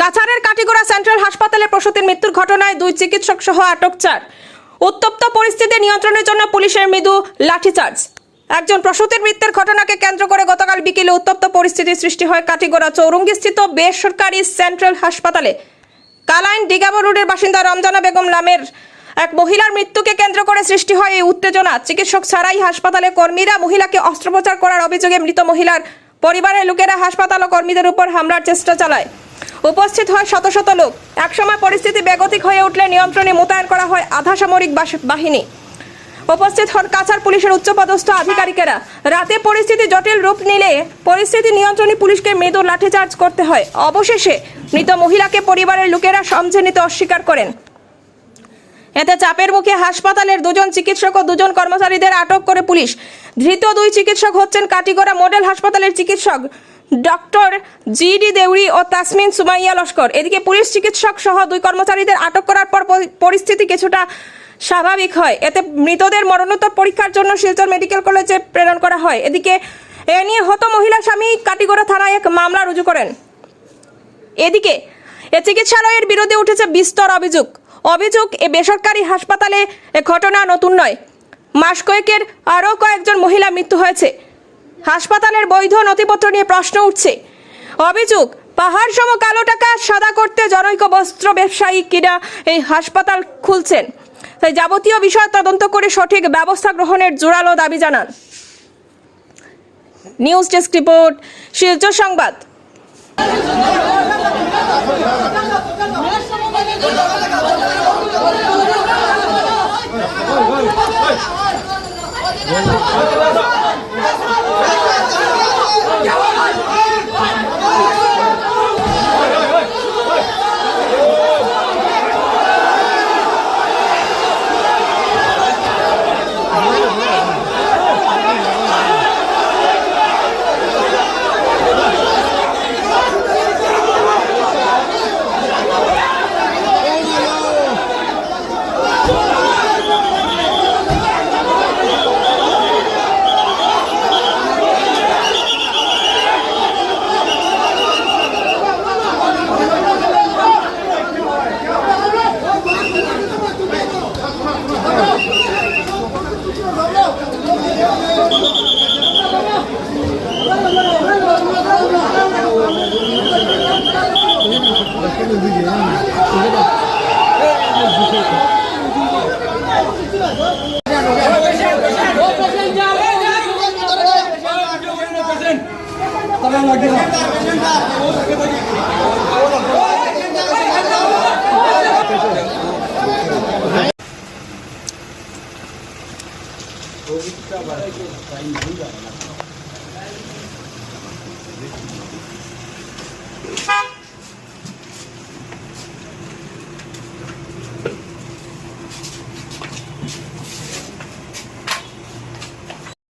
কাছাড়ের কাটিগড়া সেন্ট্রাল হাসপাতালে প্রসূতির মৃত্যুর ঘটনায় 2 চিকিৎসক সহ আটক 4। উত্তপ্ত পরিস্থিতি নিয়ন্ত্রণের জন্য পুলিশের মৃদু লাঠিচার্জ। একজন প্রসূতির মৃত্যুর ঘটনাকে কেন্দ্র করে গতকাল বিকেলে উত্তপ্ত পরিস্থিতির সৃষ্টি হয় কাটিগড়া চৌরঙ্গীস্থিত বেসরকারি সেন্ট্রাল হাসপাতালে। কালাইন ডিগাবো রোডের বাসিন্দা রমজানা বেগম নামের এক মহিলার মৃত্যুকে কেন্দ্র করে সৃষ্টি হয় এই উত্তেজনা। চিকিৎসক ছাড়াই হাসপাতালে কর্মীরা মহিলাকে অস্ত্রোপচার করার অভিযোগে মৃত মহিলার পরিবারের লোকেরা হাসপাতাল ও কর্মীদের উপর হামলার চেষ্টা চালায়। উপস্থিত হয় শত শত লোক। একসময় পরিস্থিতি বেগতিক হয়ে উঠলে নিয়ন্ত্রণে মোতায়েন করা হয় আধা সামরিক বাহিনী। উপস্থিত হন কাছাড় পুলিশের উচ্চপদস্থ আধিকারিকেরা। রাতে পরিস্থিতি জটিল রূপ নিলে পরিস্থিতি নিয়ন্ত্রণে পুলিশকে মৃদু লাঠিচার্জ করতে হয়। অবশেষে মৃত মহিলাকে পরিবারের লোকেরা সমঝে নিতে অস্বীকার করেন। এতে চাপের মুখে হাসপাতালের 2 জন চিকিৎসক ও 2 জন কর্মচারীদের আটক করে পুলিশ। ধৃত 2 চিকিৎসক হচ্ছেন কাটিগড়া মডেল হাসপাতালের চিকিৎসক ডক্টর জিডি দেউরি ও তাসমিন সুমাইয়া লস্কর। এদিকে পুলিশ চিকিৎসক সহ 2 কর্মচারীদের আটক করার পর পরিস্থিতি কিছুটা স্বাভাবিক হয়। এতে মৃতদের মরণোত্তর পরীক্ষার জন্য শিলচর মেডিকেল কলেজে প্রেরণ করা হয়। এদিকে এ নিয়ে হত মহিলা স্বামী কাটিগড়া থানায় এক মামলা রুজু করেন। এদিকে এ চিকিৎসালয়ের বিরুদ্ধে উঠেছে বিস্তর অভিযোগ এ বেসরকারি হাসপাতালে এ ঘটনা নতুন নয়। মাস কয়েকের আরও কয়েকজন মহিলা মৃত্যু হয়েছে। হাসপাতালের বৈধ নথিপত্র নিয়ে প্রশ্ন উঠছে। অভিযোগ, পাহাড় সম কালো টাকা সাদা করতে জনৈক বস্ত্র ব্যবসায়ী কিনা এই হাসপাতাল খুলছেন। তাই যাবতীয় বিষয় তদন্ত করে সঠিক ব্যবস্থা গ্রহণের জোরালো দাবি জানান। নিউজ ডেস্ক রিপোর্ট, শিলচর সংবাদ।